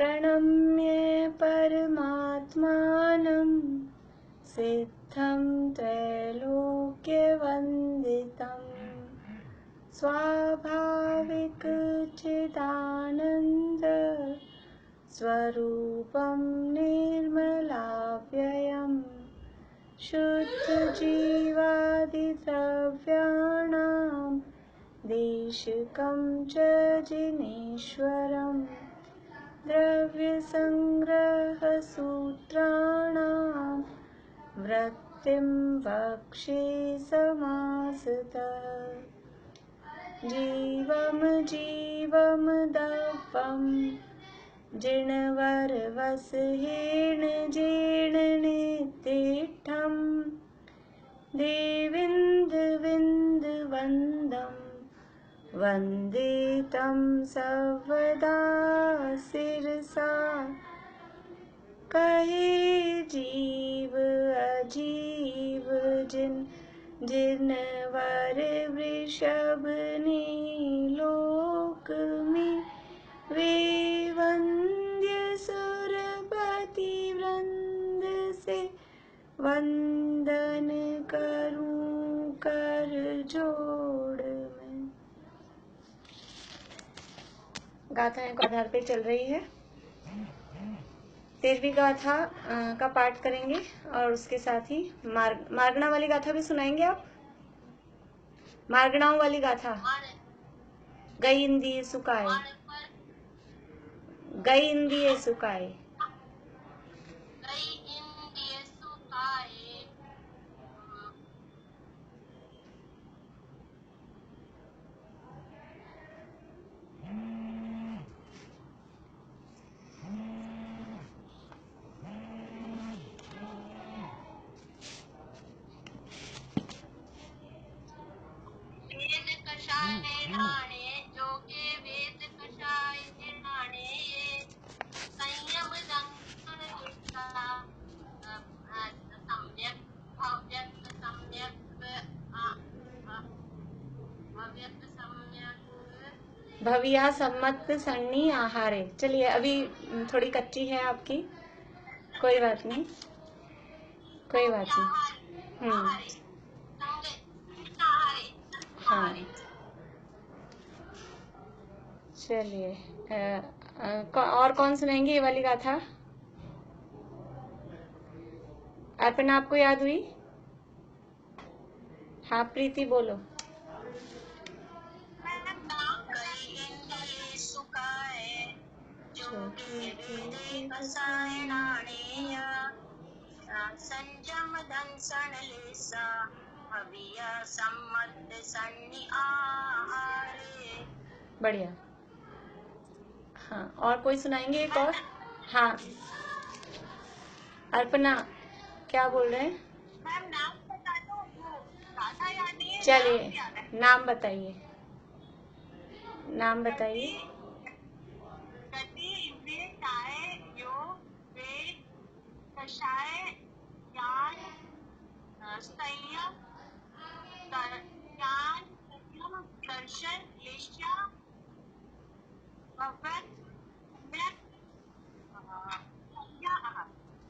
प्रणम्य परमात्मानं सिद्धं त्रैलोक्यवन्दितं स्वाभाविक चिदानन्द स्वरूपं निर्मलाव्ययम् शुद्धजीवादिद्रव्याणां देशिकं च जिनेश्वरम् द्रव्यसंग्रहसूत्राणां वृत्तिं वक्षे समासतः जीवं दव्वं जिणवरवसहेण जीर्णनितिष्ठं देविन्दविन्दवन्दं वन्दे तं सर्वदा शिरसा कहे जीव अजीव जिनवर वृषभ ने लोक में वे वंद्य सुरपति वृंद से वंदन करूं कर जोड़ में। गाथाएं को आधार पे चल रही है। 13वीं गाथा का पाठ करेंगे और उसके साथ ही मार्गणा वाली गाथा भी सुनाएंगे आप। मार्गणाओं वाली गाथा। गई इंदिए सुकाए, गई इंदिए सुकाए। भविया सम्मत सन्नी आहारे। चलिए, अभी थोड़ी कच्ची है आपकी, कोई बात नहीं, कोई बात नहीं। हाँ, चलिए। और कौन सुनाएंगे ये वाली गाथा? अर्पणा, आपको याद हुई? हाँ प्रीति, बोलो। संजम दंसन लेसा भविया सम्मत सन्नि आहारे। बढ़िया। हाँ, और कोई सुनाएंगे एक और? हाँ, अर्पणा क्या बोल रहे हैं? मैम नाम बता दो, गाथा याद नहीं है। चलिए, नाम बताइए, नाम बताइए। गति इंद्रिय काय योग वेद कषाय ज्ञान संयम दर्शन लेशा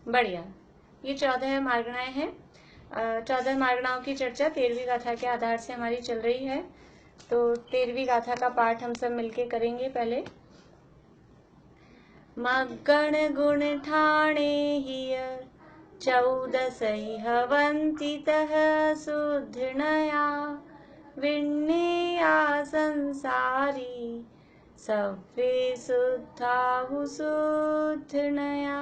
बढ़िया। ये 14 मार्गणाएं हैं। 14 मार्गणाओं की चर्चा 13वीं गाथा के आधार से हमारी चल रही है। तो 13वीं गाथा का पाठ हम सब मिलके करेंगे। पहले मगण गुण ठाणे हिय 14 हवंती तह सुधृणया विण्णेया संसारी सव्वे शुद्धाहु सुधृणया।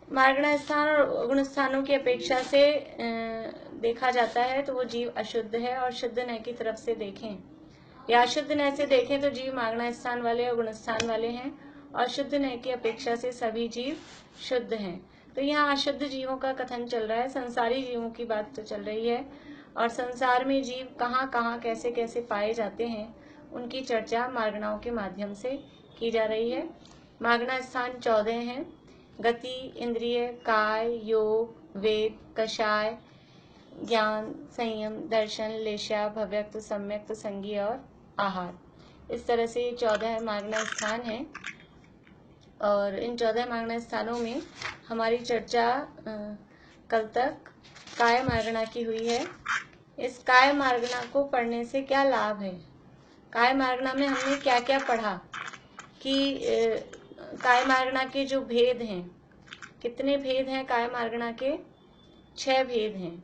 मार्गणा स्थान और गुण स्थानों की अपेक्षा से देखा जाता है तो वो जीव अशुद्ध है, और शुद्ध नय की तरफ से देखें या अशुद्ध नय से देखें तो जीव मार्गणा स्थान वाले और गुण स्थान वाले हैं, और शुद्ध नय की अपेक्षा से सभी जीव शुद्ध हैं। तो यहाँ अशुद्ध जीवों का कथन चल रहा है, संसारी जीवों की बात तो चल रही है, और संसार में जीव कहाँ कहाँ कैसे कैसे पाए जाते हैं उनकी चर्चा मार्गणाओं के माध्यम से की जा रही है। मार्गणा स्थान 14 हैं। गति, इंद्रिय, काय, योग, वेद, कषाय, ज्ञान, संयम, दर्शन, लेशा, भव्यक्त, सम्यक्त, संगी और आहार। इस तरह से 14 मार्गना स्थान है और इन 14 मार्गना स्थानों में हमारी चर्चा कल तक काय मार्गना की हुई है। इस काय मार्गना को पढ़ने से क्या लाभ है, काय मार्गना में हमने क्या क्या पढ़ा कि काय मार्गना के जो भेद हैं, कितने भेद हैं काय मार्गना के? 6 भेद हैं।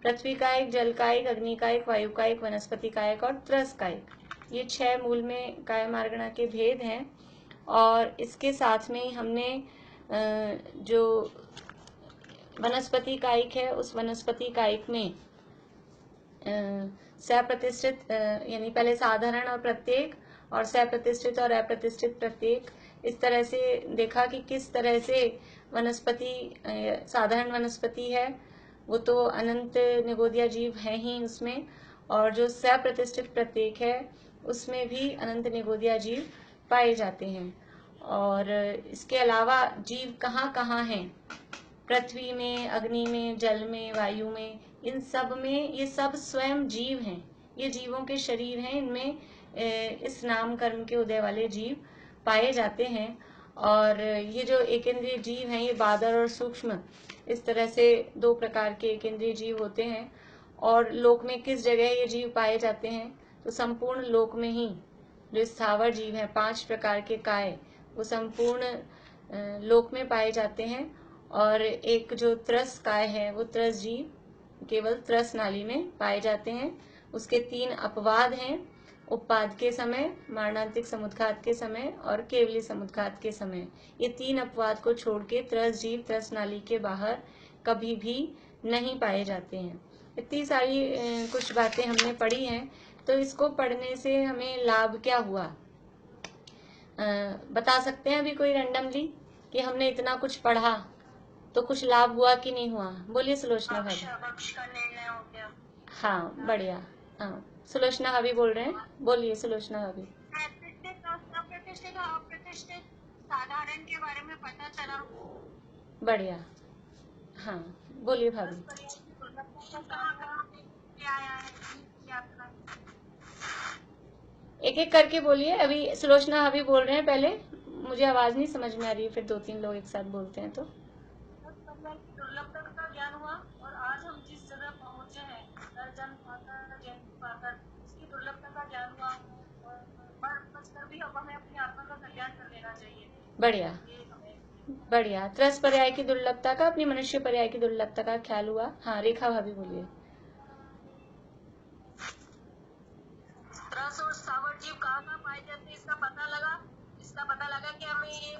पृथ्वी कायिक, जल कायिक, अग्नि कायिक, वायु कायिक, वनस्पति कायिक और त्रस कायिक, ये 6 मूल में काय मार्गना के भेद हैं। और इसके साथ में हमने जो वनस्पति कायिक है उस वनस्पति कायिक में सप्रतिष्ठित यानी पहले साधारण और प्रत्येक और सप्रतिष्ठित और अप्रतिष्ठित प्रत्येक, इस तरह से देखा कि किस तरह से वनस्पति साधारण वनस्पति है वो तो अनंत निगोदिया जीव है ही उसमें, और जो सप्रतिष्ठित प्रत्येक है उसमें भी अनंत निगोदिया जीव पाए जाते हैं। और इसके अलावा जीव कहाँ कहाँ हैं, पृथ्वी में, अग्नि में, जल में, वायु में, इन सब में ये सब स्वयं जीव हैं, ये जीवों के शरीर हैं, इनमें इस नाम कर्म के उदय वाले जीव पाए जाते हैं। और ये जो एकेंद्रीय जीव हैं ये बादर और सूक्ष्म, इस तरह से 2 प्रकार के एकेंद्रीय जीव होते हैं। और लोक में किस जगह ये जीव पाए जाते हैं, तो संपूर्ण लोक में ही जो स्थावर जीव हैं 5 प्रकार के काय, वो संपूर्ण लोक में पाए जाते हैं। और एक जो त्रस काय है वो त्रस जीव केवल त्रस नाली में पाए जाते हैं। उसके 3 अपवाद हैं, उपपाद के समय, मारणांतिक समुद्घात के समय और केवली समुद्घात के समय। ये 3 अपवाद को छोड़ के त्रस जीव त्रस नाली के बाहर कभी भी नहीं पाए जाते हैं। इतनी सारी कुछ बातें हमने पढ़ी हैं, तो इसको पढ़ने से हमें लाभ क्या हुआ बता सकते हैं अभी कोई रैंडमली कि हमने इतना कुछ पढ़ा तो कुछ लाभ हुआ कि नहीं हुआ? बोलिए सुलोचना भाभी। मोक्ष का निर्णय हो गया। हाँ बढ़िया। हाँ सुलोचना भाभी बोल रहे हैं, बोलिए सुलोचना भाभी। प्रतिष्ठित और अप्रतिष्ठित साधारण के बारे में पता चला। बढ़िया। हाँ बोलिए भाभी। एक एक करके बोलिए। अभी सुलोचना भाभी बोल रहे हैं, पहले मुझे आवाज नहीं समझ में आ रही है, फिर 2-3 लोग एक साथ बोलते हैं तो। दुर्लभता का ज्ञान हुआ और आज हम जिस जगह पहुंचे हैं जन्म पाकर जयंती पाकर, इसकी दुर्लभता का ज्ञान हुआ और बचकर भी अब हमें अपनी आत्मा का कल्याण कर लेना चाहिए। बढ़िया बढ़िया। त्रस पर्याय की दुर्लभता का, अपनी मनुष्य पर्याय की दुर्लभता का ख्याल हुआ। हाँ रेखा भाभी बोलिए। त्रस और स्थावर जीव कहाँ कहाँ पाए जाते हैं इसका पता लगा कि हमें ये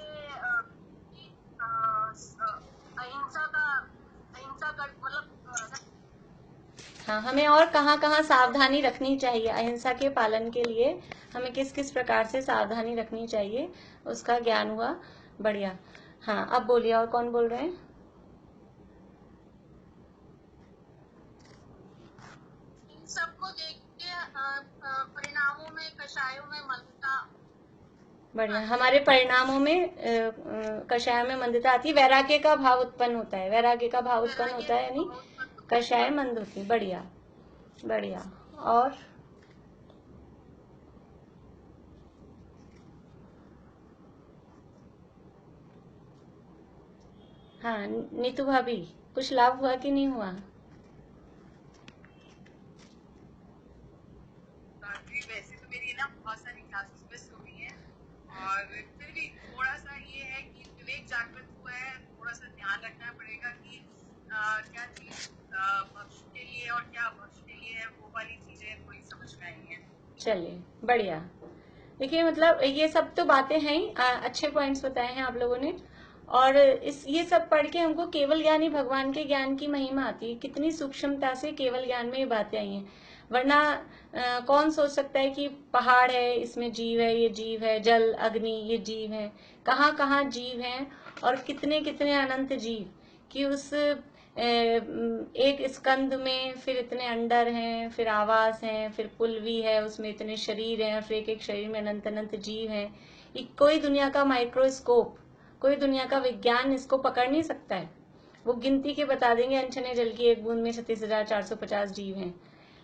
अहिंसा का मतलब हाँ हमें और कहाँ कहाँ सावधानी रखनी चाहिए, अहिंसा के पालन के लिए हमें किस किस प्रकार से सावधानी रखनी चाहिए उसका ज्ञान हुआ। बढ़िया। हाँ अब बोलिए, और कौन बोल रहे हैं? इन सबको देख के परिणामों में कषायों में मंदता। बढ़िया। हमारे परिणामों में कषाय में मंदता आती है, वैराग्य का भाव उत्पन्न होता है, वैराग्य का भाव उत्पन्न होता है, यानी कषाय मंद होती। बढ़िया बढ़िया। और हाँ नीतू भाभी, कुछ लाभ हुआ कि नहीं हुआ? वैसे तो मेरी ना बहुत सारी क्लासेस मिस हो गई हैं और फिर भी थोड़ा सा ये है कि विवेक जागृत हुआ है, थोड़ा सा ध्यान रखना पड़ेगा कि क्या चीज भक्ष के लिए और क्या भक्ष के लिए है, वो वाली चीजें थोड़ी समझ में आई है। चलिए बढ़िया। देखिए मतलब ये सब तो बातें हैं ही, अच्छे पॉइंट्स बताए हैं आप लोगों ने। और ये सब पढ़ के हमको केवल ज्ञान ही भगवान के ज्ञान की महिमा आती है, कितनी सूक्ष्मता से केवल ज्ञान में ये बातें आई हैं। वरना कौन सोच सकता है कि पहाड़ है इसमें जीव है, ये जीव है, जल अग्नि ये जीव है, कहाँ कहाँ जीव हैं और कितने कितने अनंत जीव कि उस एक स्कंद में फिर इतने अंडर हैं, फिर आवास हैं, फिर पुलवी है, उसमें इतने शरीर हैं, फिर एक एक शरीर में अनंत अनंत जीव हैं। कोई दुनिया का माइक्रोस्कोप, कोई दुनिया का विज्ञान इसको पकड़ नहीं सकता है। वो गिनती के बता देंगे अनछने जल की एक बूंद में 36,450 जीव हैं,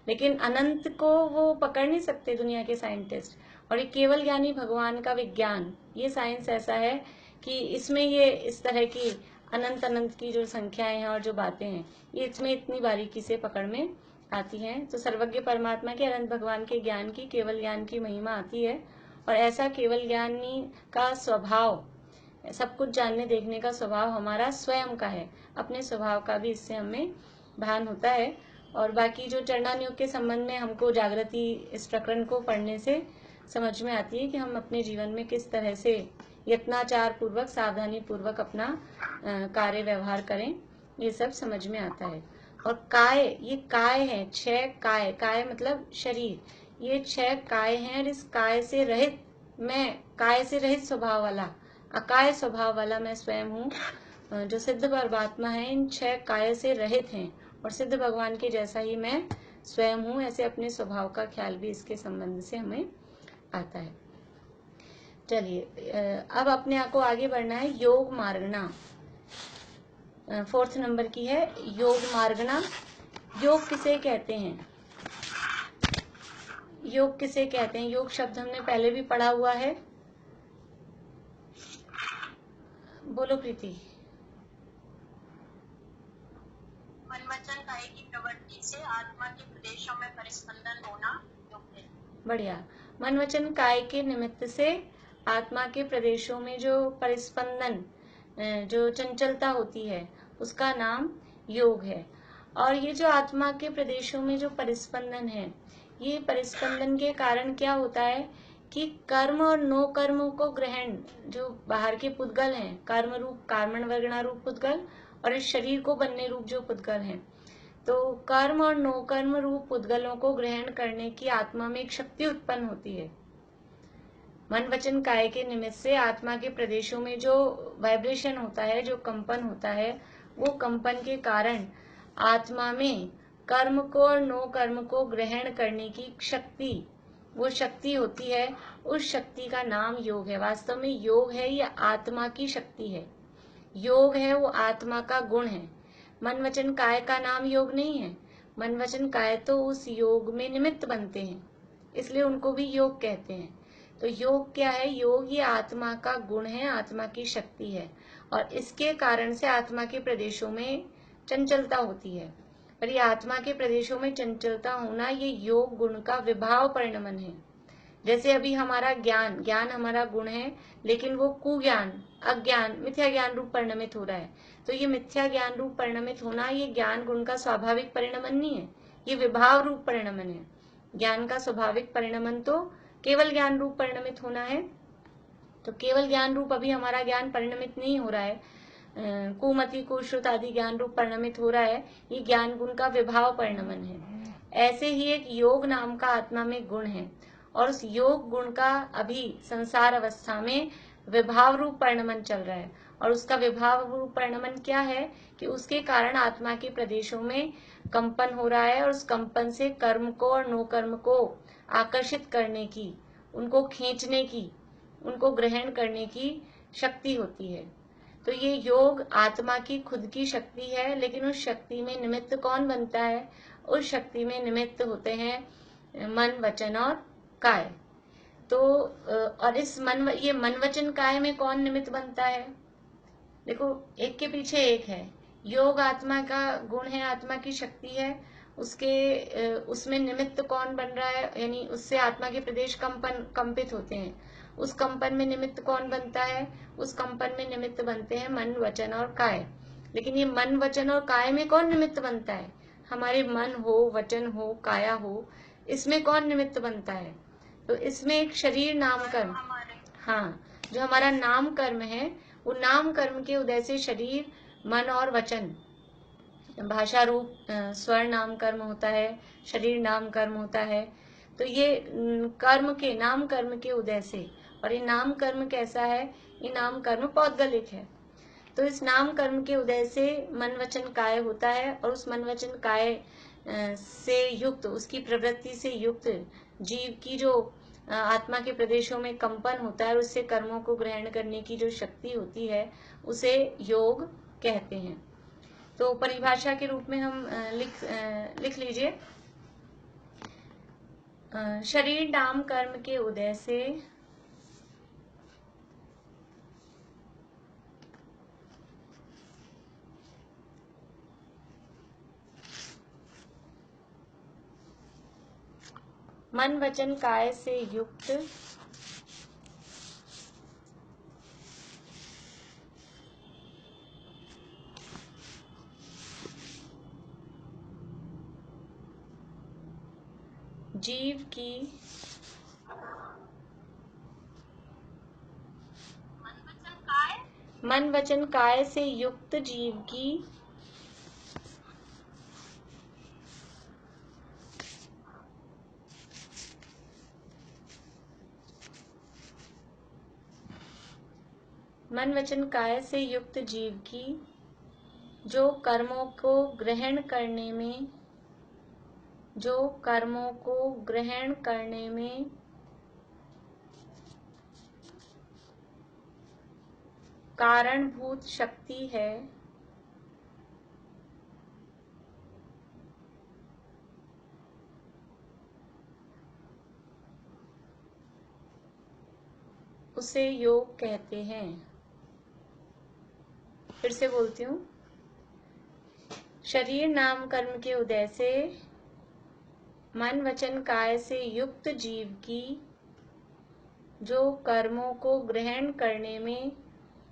लेकिन अनंत को वो पकड़ नहीं सकते दुनिया के साइंटिस्ट। और ये केवल ज्ञानी भगवान का विज्ञान, ये साइंस ऐसा है कि इसमें ये इस तरह की अनंत अनंत की जो संख्याएं हैं और जो बातें हैं, ये इसमें इतनी बारीकी से पकड़ में आती हैं। तो सर्वज्ञ परमात्मा के, अनंत भगवान के ज्ञान की, केवल ज्ञान की महिमा आती है। और ऐसा केवल ज्ञानी का स्वभाव, सब कुछ जानने देखने का स्वभाव हमारा स्वयं का है, अपने स्वभाव का भी इससे हमें भान होता है। और बाकी जो चरणान योग के संबंध में हमको जागृति इस प्रकरण को पढ़ने से समझ में आती है कि हम अपने जीवन में किस तरह से यत्नाचार पूर्वक, सावधानी पूर्वक अपना कार्य व्यवहार करें, ये सब समझ में आता है। और काय, ये काय है, 6 काय, काय मतलब शरीर, ये 6 काय हैं। और इस काय से रहित मैं, काय से रहित स्वभाव वाला, अकाय स्वभाव वाला मैं स्वयं हूँ, जो सिद्ध परमात्मा है, इन 6 काय से रहित हैं और सिद्ध भगवान के जैसा ही मैं स्वयं हूँ। ऐसे अपने स्वभाव का ख्याल भी इसके संबंध से हमें आता है। चलिए, अब अपने आप को आगे बढ़ना है। योग मार्गना 4th नंबर की है, योग मार्गना। योग किसे कहते हैं? योग किसे कहते हैं? योग शब्द हमने पहले भी पढ़ा हुआ है। बोलो प्रीति। मन वचन काया की प्रवृत्ति से आत्मा के प्रदेशों में परिस्पंदन होना योग है। बढ़िया। मन वचन काय के निमित्त से आत्मा के प्रदेशों में जो परिस्पंदन, जो चंचलता होती है, उसका नाम योग है। और ये जो आत्मा के प्रदेशों में जो परिस्पंदन है, ये परिस्पंदन के कारण क्या होता है कि कर्म और नो कर्मों को ग्रहण, जो बाहर के पुद्गल हैं, कर्म रूप, कार्मण वर्गणा रूप पुद्गल, और इस शरीर को बनने रूप जो पुद्गल हैं, तो कर्म और नो कर्म रूप पुद्गलों को ग्रहण करने की आत्मा में एक शक्ति उत्पन्न होती है। मन वचन काय के निमित्त से आत्मा के प्रदेशों में जो वाइब्रेशन होता है, जो कंपन होता है, वो कंपन के कारण आत्मा में कर्म को और नो कर्म को ग्रहण करने की शक्ति, वो शक्ति होती है। उस शक्ति का नाम योग है। वास्तव में योग है, ये आत्मा की शक्ति है। योग है, वो आत्मा का गुण है। मन वचन काय का नाम योग नहीं है। मन वचन काय तो उस योग में निमित्त बनते हैं, इसलिए उनको भी योग कहते हैं। तो योग क्या है? योग ये आत्मा का गुण है, आत्मा की शक्ति है, और इसके कारण से आत्मा के प्रदेशों में चंचलता होती है। और ये आत्मा के प्रदेशों में चंचलता होना, ये योग गुण का विभाव परिणमन है। जैसे अभी हमारा ज्ञान, ज्ञान हमारा गुण है, लेकिन वो कुज्ञान, अज्ञान, मिथ्या ज्ञान रूप परिणमित हो रहा है। तो ये मिथ्या ज्ञान रूप परिणमित होना, ये ज्ञान गुण का स्वाभाविक परिणमन नहीं है, ये विभाव रूप परिणमन है। ज्ञान का स्वाभाविक परिणमन तो केवल ज्ञान रूप परिणमित होना है। तो केवल ज्ञान रूप अभी हमारा ज्ञान परिणमित नहीं हो रहा है, कुमति, कुश्रुत आदि ज्ञान रूप परिणमित हो रहा है, ये ज्ञान गुण का विभाव परिणमन है। ऐसे ही एक योग नाम का आत्मा में गुण है, और उस योग गुण का अभी संसार अवस्था में विभाव रूप परिणमन चल रहा है। और उसका विभाव रूप परिणमन क्या है कि उसके कारण आत्मा के प्रदेशों में कंपन हो रहा है, और उस कंपन से कर्म को और नो कर्म को आकर्षित करने की, उनको खींचने की, उनको ग्रहण करने की शक्ति होती है। तो ये योग आत्मा की खुद की शक्ति है, लेकिन उस शक्ति में निमित्त कौन बनता है? उस शक्ति में निमित्त होते हैं मन वचन और काय। तो और इस ये मन वचन काय में कौन निमित्त बनता है? देखो, एक के पीछे एक है। योग आत्मा का गुण है, आत्मा की शक्ति है, उसमें निमित्त कौन बन रहा है? यानी उससे आत्मा के प्रदेश कंपित होते हैं। उस कंपन में निमित्त कौन बनता है? उस कंपन में निमित्त बनते हैं मन वचन और काय। लेकिन ये मन वचन और काय में कौन निमित्त बनता है? हमारे मन हो, वचन हो, काया हो, इसमें कौन निमित्त बनता है? तो इसमें एक शरीर नाम कर्म, हाँ, जो हमारा नाम कर्म है, वो नाम कर्म के उदय से शरीर, मन और वचन, भाषा रूप स्वर नाम कर्म होता है, शरीर नाम कर्म होता है। तो ये कर्म के, नाम कर्म के उदय से, और ये नाम कर्म कैसा है? ये नाम कर्म पौद्गलिक है। तो इस नाम कर्म के उदय से मन वचन काय होता है, और उस मन वचन काय से युक्त, उसकी प्रवृत्ति से युक्त जीव की जो आत्मा के प्रदेशों में कंपन होता है, और उससे कर्मों को ग्रहण करने की जो शक्ति होती है, उसे योग कहते हैं। तो परिभाषा के रूप में हम लिख लीजिए। शरीर नाम कर्म के उदय से मन वचन काय से युक्त जीव की मन वचन काय से युक्त जीव की मन वचन काय से युक्त जीव की जो कर्मों को ग्रहण करने में कारणभूत शक्ति है उसे योग कहते हैं। फिर से बोलती हूँ, शरीर नाम कर्म के उदय से मन वचन काय से युक्त जीव की जो कर्मों को ग्रहण करने में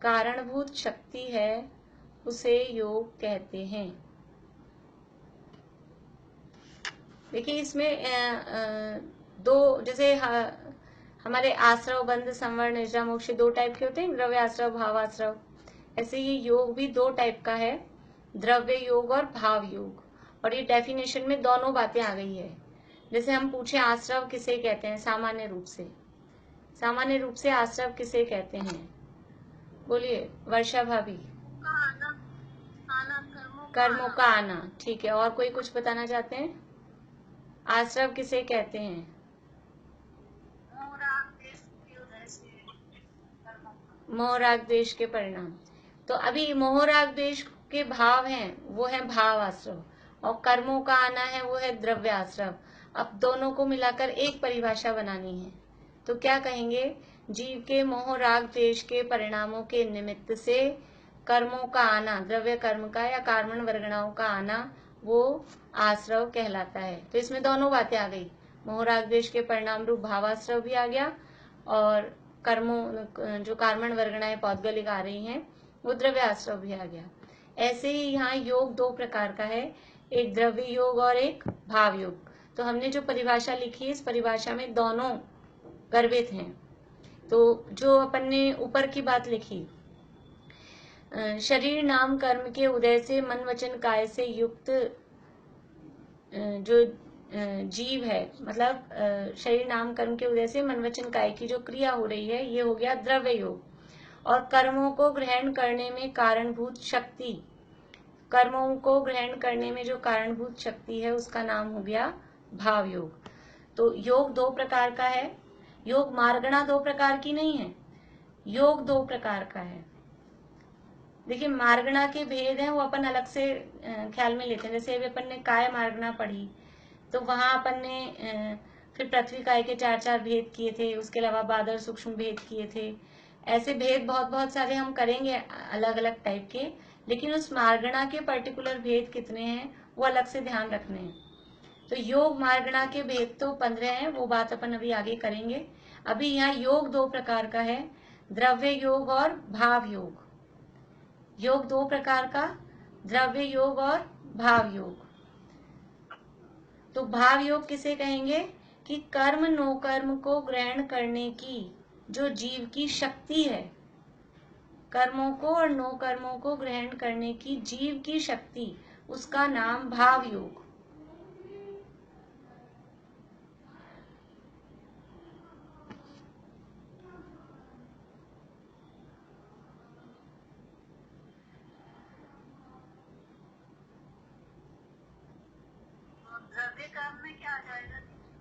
कारणभूत शक्ति है उसे योग कहते हैं। देखिए इसमें दो, जैसे हमारे आश्रव बंध संवर निद्रा मोक्ष दो टाइप के होते हैं, द्रव्य आश्रव भाव आश्रव। ऐसे ये योग भी दो टाइप का है, द्रव्य योग और भाव योग। और ये डेफिनेशन में दोनों बातें आ गई है। जैसे हम पूछे आश्रव किसे कहते हैं, सामान्य रूप से आश्रव किसे कहते हैं? बोलिए वर्षा भाभी। कर्मों का आना। ठीक है, और कोई कुछ बताना चाहते हैं? आश्रव किसे कहते हैं? मोह राग द्वेष के परिणाम। तो अभी मोह राग द्वेष के भाव हैं, वो है भाव आश्रव, और कर्मों का आना है वो है द्रव्य आश्रव। अब दोनों को मिलाकर एक परिभाषा बनानी है, तो क्या कहेंगे? जीव के मोह राग द्वेष के परिणामों के निमित्त से कर्मों का आना, द्रव्य कर्म का या कार्मण वर्गणाओं का आना, वो आश्रव कहलाता है। तो इसमें दोनों बातें आ गई, मोह राग द्वेष के परिणाम रूप भावाश्रव भी आ गया, और कर्मों जो कार्मण वर्गणाएं पौद्गलिक आ रही हैं वो द्रव्य आश्रव भी आ गया। ऐसे ही यहाँ योग दो प्रकार का है, एक द्रव्य योग और एक भाव योग। तो हमने जो परिभाषा लिखी है, इस परिभाषा में दोनों गर्भित हैं। तो जो अपन ने ऊपर की बात लिखी, शरीर नाम कर्म के उदय से मन वचन काय से युक्त जो जीव है, मतलब शरीर नाम कर्म के उदय से मन वचन काय की जो क्रिया हो रही है, ये हो गया द्रव्य योग। और कर्मों को ग्रहण करने में कारणभूत शक्ति, कर्मों को ग्रहण करने में जो कारणभूत शक्ति है उसका नाम हो गया भाव योग। तो योग दो प्रकार का है, योग मार्गणा दो प्रकार की नहीं है, योग दो प्रकार का है। देखिए मार्गणा के भेद हैं, वो अपन अलग से ख्याल में लेते हैं। जैसे अभी अपन ने काय मार्गणा पढ़ी, तो वहां अपन ने फिर पृथ्वी काय के 4 भेद किए थे, उसके अलावा बादल सूक्ष्म भेद किए थे। ऐसे भेद बहुत सारे हम करेंगे अलग अलग टाइप के, लेकिन उस मार्गणा के पर्टिकुलर भेद कितने हैं वो अलग से ध्यान रखने हैं। तो योग मार्गणा के भेद तो 15 हैं, वो बात अपन अभी आगे करेंगे। अभी यहाँ योग दो प्रकार का है, द्रव्य योग और भाव योग। योग दो प्रकार का, द्रव्य योग और भाव योग। तो भाव योग किसे कहेंगे? कि कर्म नो कर्म को ग्रहण करने की जो जीव की शक्ति है, कर्मों को और नो कर्मों को ग्रहण करने की जीव की शक्ति, उसका नाम भाव योग।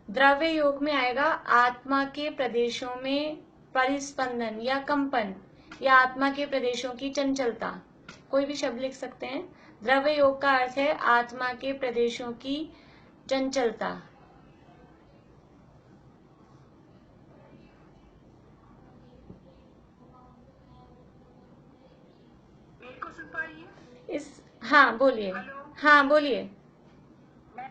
द्रव्य योग में आएगा आत्मा के प्रदेशों में परिस्पंदन या कंपन, या आत्मा के प्रदेशों की चंचलता, कोई भी शब्द लिख सकते हैं। द्रव्य योग का अर्थ है आत्मा के प्रदेशों की चंचलता। को सुन पा रही है? हाँ बोलिए। हेलो। हाँ बोलिए। मैं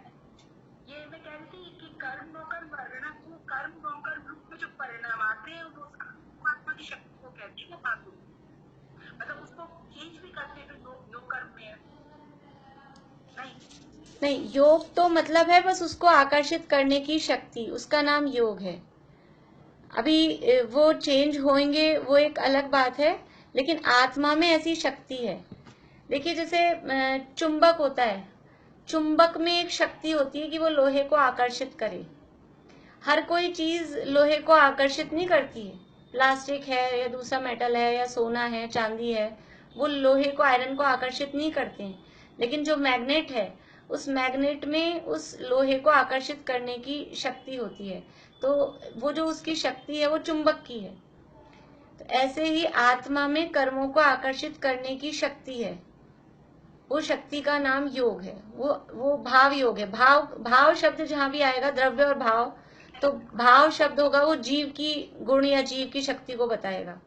कह रही थी कि कर्म नौकर्म वर्णना को कर्म नौकर्म रूप में जो परिणाम आते हैं वो आत्मा की शक्ति को कहते हैं ना, मतलब उसको चेंज भी करते हैं योग कर्म में नहीं, योग तो मतलब है बस उसको आकर्षित करने की शक्ति, उसका नाम योग है। अभी वो चेंज होंगे वो एक अलग बात है, लेकिन आत्मा में ऐसी शक्ति है। देखिए जैसे चुंबक होता है, चुंबक में एक शक्ति होती है कि वो लोहे को आकर्षित करे। हर कोई चीज लोहे को आकर्षित नहीं करती है। प्लास्टिक है या दूसरा मेटल है या सोना है, चांदी है, वो लोहे को, आयरन को आकर्षित नहीं करते हैं। लेकिन जो मैग्नेट है, उस मैग्नेट में उस लोहे को आकर्षित करने की शक्ति होती है। तो वो जो उसकी शक्ति है वो चुंबक की है। तो ऐसे ही आत्मा में कर्मों को आकर्षित करने की शक्ति है। वो शक्ति का नाम योग है। वो भाव योग है। भाव शब्द जहां भी आएगा, द्रव्य और भाव, तो भाव शब्द होगा वो जीव की गुण या जीव की शक्ति को बताएगा,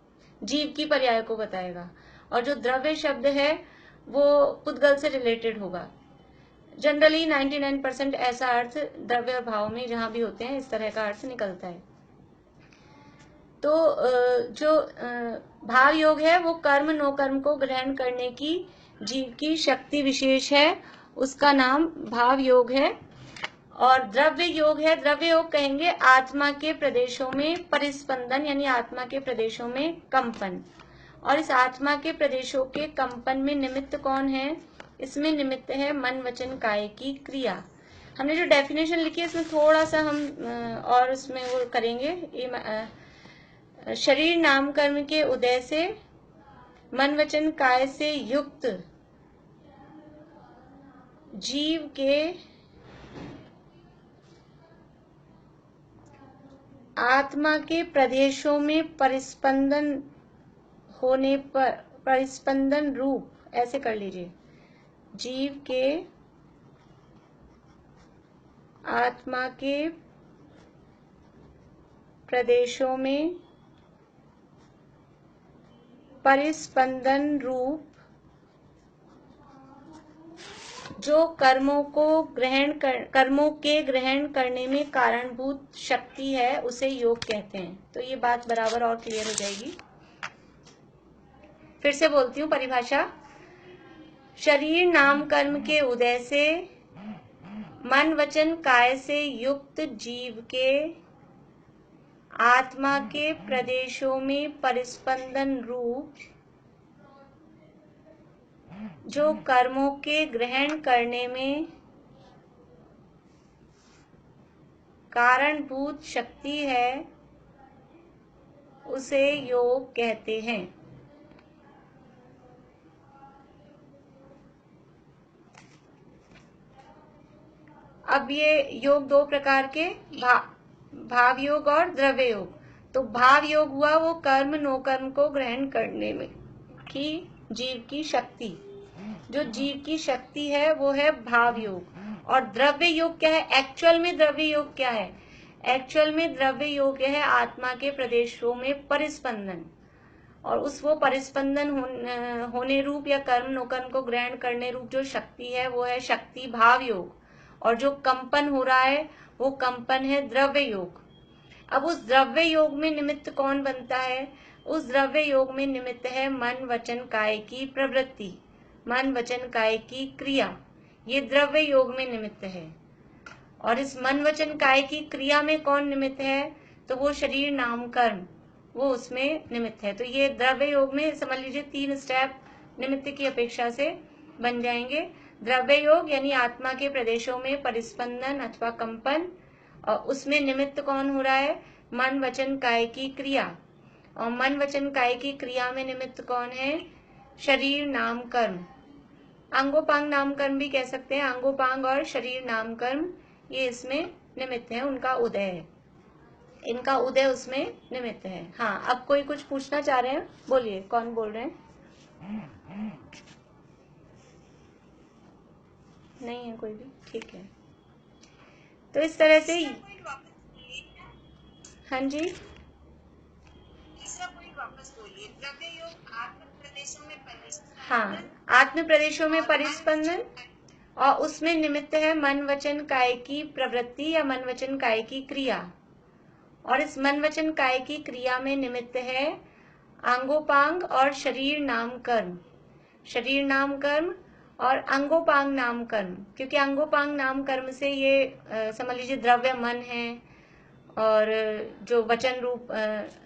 जीव की पर्याय को बताएगा। और जो द्रव्य शब्द है वो पुद्गल से रिलेटेड होगा। जनरली 99% ऐसा अर्थ द्रव्य और भाव में जहां भी होते हैं इस तरह का अर्थ निकलता है। तो जो भाव योग है वो कर्म नो कर्म को ग्रहण करने की जीव की शक्ति विशेष है, उसका नाम भाव योग है। और द्रव्य योग है, द्रव्य योग कहेंगे आत्मा के प्रदेशों में परिस्पंदन, यानी आत्मा के प्रदेशों में कंपन। और इस आत्मा के प्रदेशों के कंपन में निमित्त कौन है? इसमें निमित्त है मन वचन काय की क्रिया। हमने जो डेफिनेशन लिखी है इसमें थोड़ा सा हम और उसमें वो करेंगे। शरीर नाम कर्म के उदय से मन वचन काय से युक्त जीव के आत्मा के प्रदेशों में परिस्पंदन होने पर, परिस्पंदन रूप, ऐसे कर लीजिए, जीव के आत्मा के प्रदेशों में परिस्पंदन रूप जो कर्मों के ग्रहण करने में कारणभूत शक्ति है उसे योग कहते हैं। तो ये बात बराबर और क्लियर हो जाएगी। फिर से बोलती हूँ परिभाषा। शरीर नाम कर्म के उदय से मन वचन काय से युक्त जीव के आत्मा के प्रदेशों में परिस्पंदन रूप जो कर्मों के ग्रहण करने में कारणभूत शक्ति है उसे योग कहते हैं। अब ये योग दो प्रकार के, भाव योग और द्रव्य योग। तो भाव योग हुआ वो कर्म नो कर्म को ग्रहण करने में की जीव की शक्ति, जो जीव की शक्ति है वो है भाव योग। और द्रव्य योग क्या है? एक्चुअल में द्रव्य योग क्या है? एक्चुअल में द्रव्य योग है आत्मा के प्रदेशों में परिस्पंदन, और वो परिस्पंदन होने रूप या कर्म नो कर्म को ग्रहण करने रूप जो शक्ति है वो है शक्ति भाव योग। और जो कंपन हो रहा है वो कंपन है द्रव्य योग। अब उस द्रव्य योग में निमित्त कौन बनता है? उस द्रव्य योग में निमित्त है मन वचन काय की प्रवृत्ति, मन वचन काय की क्रिया, ये द्रव्य योग में निमित्त है। और इस मन वचन काय की क्रिया में कौन निमित्त है? तो वो शरीर नाम कर्म, वो उसमें निमित्त है। तो ये द्रव्य योग में समझ लीजिए 3 स्टेप निमित्त की अपेक्षा से बन जाएंगे। द्रव्य योग यानी आत्मा के प्रदेशों में परिस्पंदन अथवा कंपन, और उसमें निमित्त कौन हो रहा है? मन वचन काय की क्रिया। और मन वचन काय की क्रिया में निमित्त कौन है? शरीर नाम कर्म, अंगोपांग नाम कर्म भी कह सकते हैं। अंगोपांग और शरीर नाम कर्म ये इसमें निमित्त है, उनका उदय है, इनका उदय उसमें निमित्त है। हाँ, अब कोई कुछ पूछना चाह रहे हैं? बोलिए, कौन बोल रहे हैं? नहीं है कोई भी? ठीक है। तो इस तरह से, हाँ जी, तीसरा पॉइंट वापस बोलिए। द्रव्य योग आत्म प्रदेशों में परिस्पंदन। हाँ, आत्म प्रदेशों में परिस्पंदन, और उसमें निमित्त है मन वचन काय की प्रवृत्ति या मन वचन काय की क्रिया। और इस मन वचन काय की क्रिया में निमित्त है अंगोपांग और शरीर नाम कर्म, शरीर नाम कर्म और अंगोपांग नाम कर्म। क्योंकि अंगोपांग नाम कर्म से ये समझ लीजिए द्रव्य मन है, और जो वचन रूप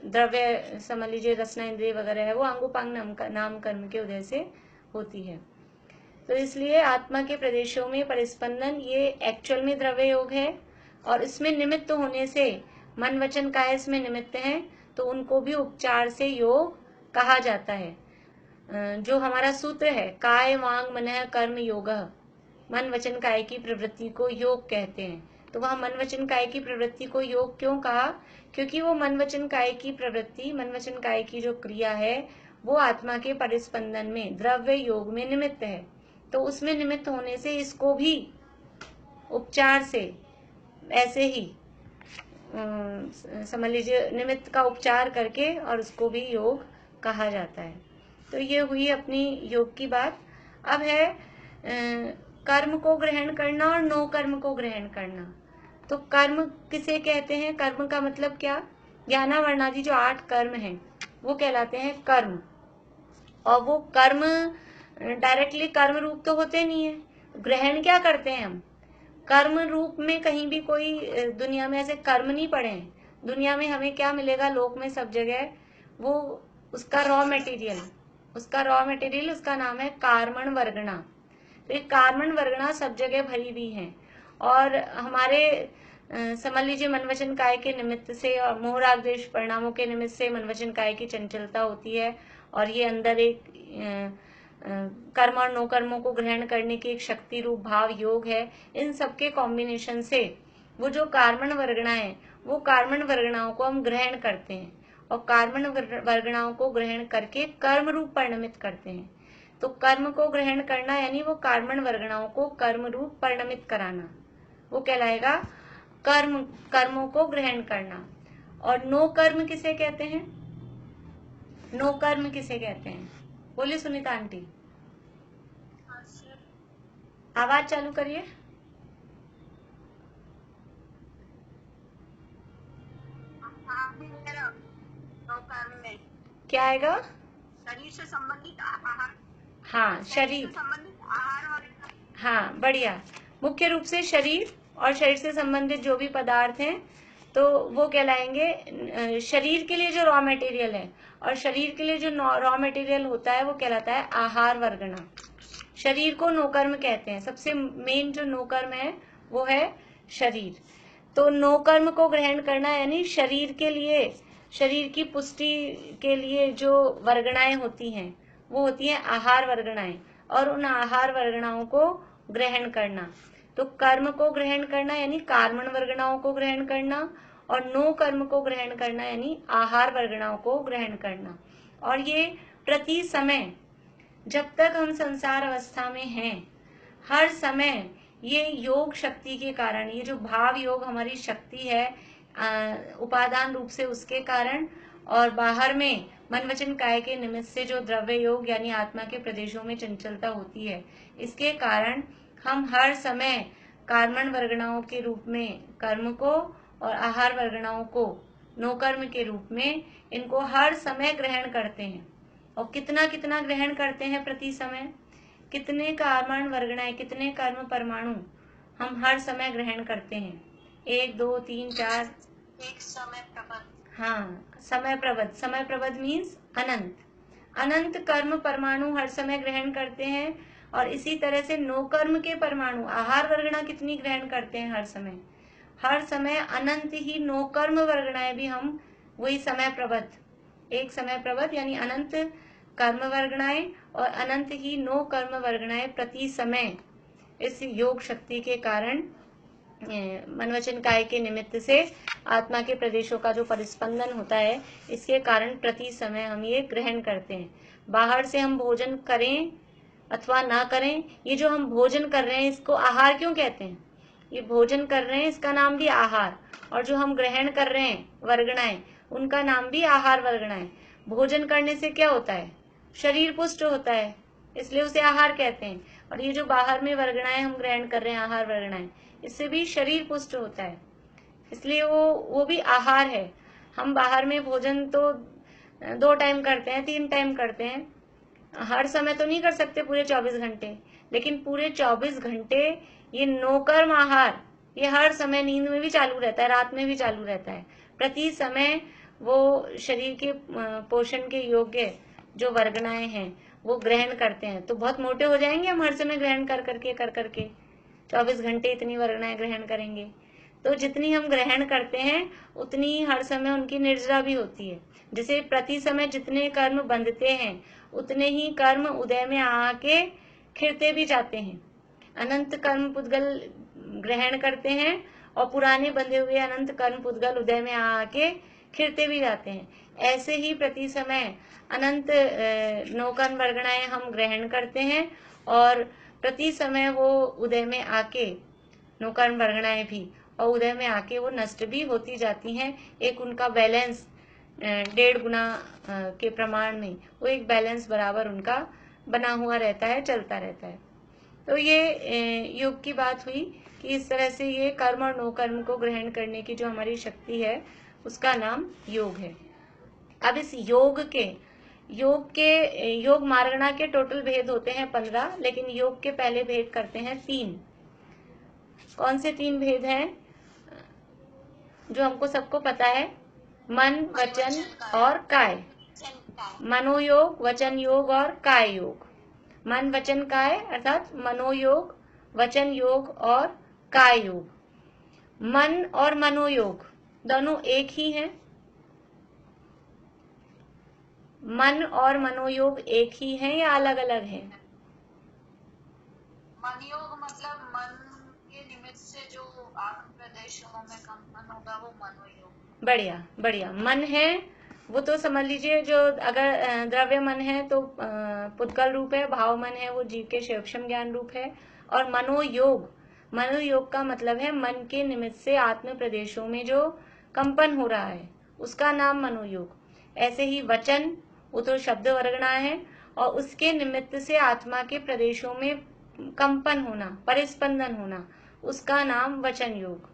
द्रव्य समझ लीजिए रसना इंद्रिय वगैरह है, वो अंगोपांग नाम कर्म के उदय से होती है। तो इसलिए आत्मा के प्रदेशों में परिस्पंदन ये एक्चुअल में द्रव्य योग है, और इसमें निमित्त होने से मन वचन काय इसमें निमित्त है, तो उनको भी उपचार से योग कहा जाता है। जो हमारा सूत्र है काय वांग मनः कर्म योगः, मन वचन काय की प्रवृत्ति को योग कहते हैं। तो वह मन वचन काय की प्रवृत्ति को योग क्यों कहा? क्योंकि वो मन वचन काय की प्रवृत्ति, मन वचन काय की जो क्रिया है वो आत्मा के परिस्पंदन में द्रव्य योग में निमित्त है। तो उसमें निमित्त होने से इसको भी उपचार से ऐसे ही समझ लीजिए निमित्त का उपचार करके और उसको भी योग कहा जाता है। तो ये हुई अपनी योग की बात। अब है कर्म को ग्रहण करना और नो कर्म को ग्रहण करना। तो कर्म किसे कहते हैं? कर्म का मतलब क्या? ज्ञाना वर्णादि जो 8 कर्म हैं वो कहलाते हैं कर्म। और वो कर्म डायरेक्टली कर्म रूप तो होते नहीं है। ग्रहण क्या करते हैं हम? कर्म रूप में कहीं भी कोई दुनिया में ऐसे कर्म नहीं पड़े हैं। दुनिया में हमें क्या मिलेगा? लोक में सब जगह वो उसका रॉ मटेरियल, उसका नाम है कार्मण वर्गणा। तो ये कार्मण वर्गणा सब जगह भरी हुई है। और हमारे समझ लीजिए मन वचन काय के निमित्त से और मोह राग द्वेष परिणामों के निमित्त से मन वचन काय की चंचलता होती है, और ये अंदर एक कर्म और नो कर्मों को ग्रहण करने की एक शक्ति रूप भाव योग है। इन सबके कॉम्बिनेशन से वो जो कार्मण वर्गणा है वो कार्मण वर्गणाओं को हम ग्रहण करते हैं, और कार्मण वर्गणाओं को ग्रहण करके कर्म रूप परिणमित करते हैं। तो कर्म को ग्रहण करना यानी वो कार्मण वर्गणाओं को कर्म रूप परिणमित कराना, वो कहलाएगा कर्मों को ग्रहण करना। और नो कर्म किसे कहते हैं? नो कर्म किसे कहते हैं? बोलिए सुनीता आंटी, आवाज चालू करिए। क्या आएगा? शरीर से संबंधित आहार। हाँ, शरीर संबंधित आहार और हाँ, बढ़िया। मुख्य रूप से शरीर और शरीर से संबंधित जो भी पदार्थ हैं तो वो कहलाएंगे शरीर के लिए जो रॉ मटेरियल है, और शरीर के लिए जो रॉ मटेरियल होता है वो कहलाता है आहार वर्गणा। शरीर को नोकर्म कहते हैं। सबसे मेन जो नोकर्म है वो है शरीर। तो नोकर्म को ग्रहण करना यानी शरीर के लिए, शरीर की पुष्टि के लिए जो वर्गणाएं होती हैं वो होती हैं आहार वर्गणाएं, और उन आहार वर्गणाओं को ग्रहण करना। तो कर्म को ग्रहण करना यानी कार्मण वर्गणाओं को ग्रहण करना, और नो कर्म को ग्रहण करना यानी आहार वर्गणाओं को ग्रहण करना। और ये प्रति समय जब तक हम संसार अवस्था में हैं, हर समय ये योग शक्ति के कारण, ये जो भाव योग हमारी शक्ति है उपादान रूप से उसके कारण, और बाहर में मन वचन काय के निमित्त से जो द्रव्य योग यानी आत्मा के प्रदेशों में चंचलता होती है, इसके कारण हम हर समय कार्मण वर्गणाओं के रूप में कर्म को और आहार वर्गणाओं को नो कर्म के रूप में इनको हर समय ग्रहण करते हैं। और कितना कितना ग्रहण करते हैं प्रति समय? कितने कार्मण वर्गणाएं, कितने कर्म परमाणु हम हर समय ग्रहण करते हैं? 1 2 3 4 एक समय प्रबंध। हाँ, समय प्रबद्ध। समय प्रबद्ध मीन्स अनंत अनंत कर्म परमाणु हर समय ग्रहण करते हैं। और इसी तरह से नो कर्म के परमाणु आहार वर्गणा कितनी ग्रहण करते हैं? हर समय अनंत ही नो कर्म वर्गणाएं भी हम वही समय प्रबद्ध, एक समय प्रबद्ध यानी अनंत कर्म वर्गणाएं और अनंत ही नो कर्म वर्गणाएं प्रति समय इस योग शक्ति के कारण मन वचन काय के निमित्त से आत्मा के प्रदेशों का जो परिस्पंदन होता है, इसके कारण प्रति समय हम ये ग्रहण करते हैं। बाहर से हम भोजन करें अथवा ना करें, ये जो हम भोजन कर रहे हैं इसको आहार क्यों कहते हैं? ये भोजन कर रहे हैं इसका नाम भी आहार, और जो हम ग्रहण कर रहे हैं वर्गणाएं उनका नाम भी आहार वर्गणाएं। भोजन करने से क्या होता है? शरीर पुष्ट होता है, इसलिए उसे आहार कहते हैं। और ये जो बाहर में वर्गणाएं हम ग्रहण कर रहे हैं, आहार वर्गणाएं, इससे भी शरीर पुष्ट होता है, इसलिए वो भी आहार है। हम बाहर में भोजन तो 2 टाइम करते हैं, 3 टाइम करते हैं, हर समय तो नहीं कर सकते पूरे 24 घंटे, लेकिन पूरे 24 घंटे ये नौकर्म आहार ये हर समय नींद में भी चालू रहता है, रात में भी चालू रहता है। प्रति समय वो शरीर के पोषण के योग्य जो वर्गणाएं हैं वो ग्रहण करते हैं। तो बहुत मोटे हो जाएंगे हम हर समय ग्रहण कर करके 24 घंटे इतनी वर्गणाएं ग्रहण करेंगे। तो जितनी हम ग्रहण करते हैं उतनी हर समय उनकी निर्जरा भी होती है। जैसे प्रति समय जितने कर्म बंधते हैं उतने ही कर्म उदय में आके खिरते भी जाते हैं। अनंत कर्म पुद्गल ग्रहण करते हैं और पुराने बंधे हुए अनंत कर्म पुद्गल उदय में आके खिरते भी जाते हैं। ऐसे ही प्रति समय अनंत नौकर्म वर्गणाएं हम ग्रहण करते हैं और प्रति समय वो उदय में आके नौकर्म वर्गणाएं भी और उदय में आके वो नष्ट भी होती जाती हैं। एक उनका बैलेंस 1.5 गुना के प्रमाण में वो एक बैलेंस बराबर उनका बना हुआ रहता है, चलता रहता है। तो ये योग की बात हुई कि इस तरह से ये कर्म और नो कर्म को ग्रहण करने की जो हमारी शक्ति है उसका नाम योग है। अब इस योग मार्गणा के टोटल भेद होते हैं 15, लेकिन योग के पहले भेद करते हैं 3। कौन से 3 भेद हैं जो हमको सबको पता है? मन, वचन और काय। मनोयोग, वचन योग और काय योग। मन, वचन, काय अर्थात मनोयोग, वचन योग और काय योग। मन और मनोयोग दोनों एक ही हैं। मन और मनोयोग एक ही हैं या अलग अलग हैं? मनयोग मतलब मन के निमित्त से जो आत्म प्रदेशों में कंपन होगा वो मनोयोग। बढ़िया बढ़िया। मन है वो तो समझ लीजिए, जो अगर द्रव्य मन है तो पुद्गल रूप है, भाव मन है वो जीव के सूक्ष्म ज्ञान रूप है। और मनोयोग का मतलब है मन के निमित्त से आत्म प्रदेशों में जो कंपन हो रहा है उसका नाम मनोयोग। ऐसे ही वचन वो तो शब्द वर्गणा है और उसके निमित्त से आत्मा के प्रदेशों में कंपन होना, परिस्पंदन होना, उसका नाम वचन योग।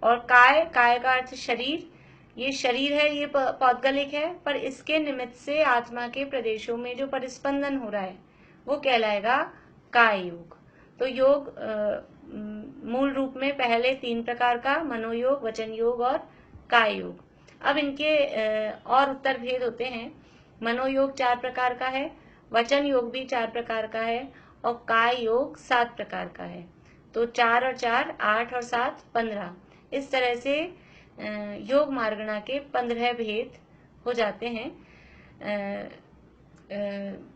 और काय का अर्थ शरीर, ये शरीर है, ये पौद्गलिक है, पर इसके निमित्त से आत्मा के प्रदेशों में जो परिस्पंदन हो रहा है वो कहलाएगा काय योग। तो योग मूल रूप में पहले 3 प्रकार का, मनोयोग, वचन योग और काय योग। अब इनके और उत्तर भेद होते हैं। मनोयोग 4 प्रकार का है, वचन योग भी 4 प्रकार का है और काय योग 7 प्रकार का है। तो 4 और 4 8 और 7 15। इस तरह से योग मार्गणा के 15 भेद हो जाते हैं।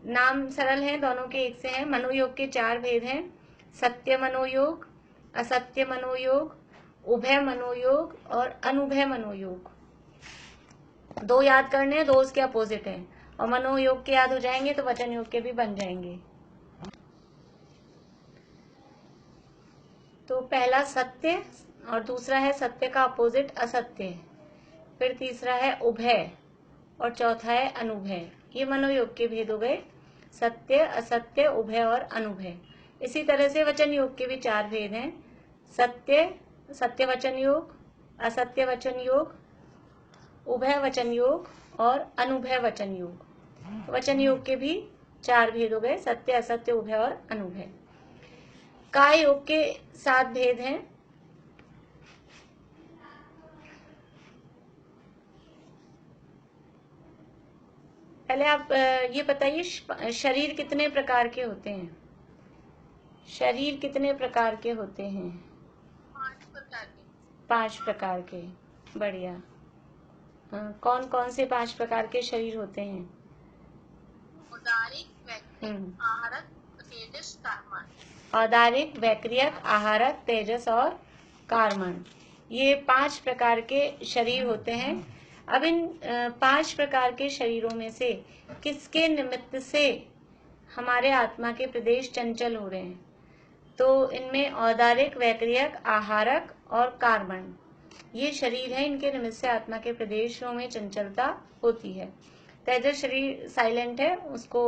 नाम सरल हैं, दोनों के एक से हैं। मनोयोग के 4 भेद हैं: सत्य मनोयोग, असत्य मनोयोग, उभय मनोयोग और अनुभय मनोयोग। 2 याद करने हैं, 2 उसके अपोजिट हैं। और मनोयोग के याद हो जाएंगे तो वचन योग के भी बन जाएंगे। तो पहला सत्य और दूसरा है सत्य का अपोजिट असत्य, फिर तीसरा है उभय और चौथा है अनुभय। ये मनोयोग के भेद हो गए, सत्य, असत्य, उभय और अनुभय। इसी तरह से वचन योग के भी 4 भेद हैं: सत्य वचन योग, असत्य वचन योग, उभय वचन योग और अनुभय वचन योग। वचन योग के भी 4 भेद हो गए, सत्य, असत्य, उभय और अनुभय। काय योग के 7 भेद हैं। पहले आप ये बताइए, शरीर कितने प्रकार के होते हैं? शरीर कितने प्रकार के होते हैं? 5 प्रकार के। 5 प्रकार के। बढ़िया। कौन कौन से 5 प्रकार के शरीर होते हैं? उदारिक, वैक्रिक, आहारक, तेजस, कारमान। औदारिक, वैक्रियक, आहारक, तेजस और कारमन, ये 5 प्रकार के शरीर होते हैं। अब इन 5 प्रकार के शरीरों में से किसके निमित्त से हमारे आत्मा के प्रदेश चंचल हो रहे हैं? तो इनमें औदारिक, वैक्रियक, आहारक और कारमन ये शरीर है, इनके निमित्त से आत्मा के प्रदेशों में चंचलता होती है। तेजस शरीर साइलेंट है, उसको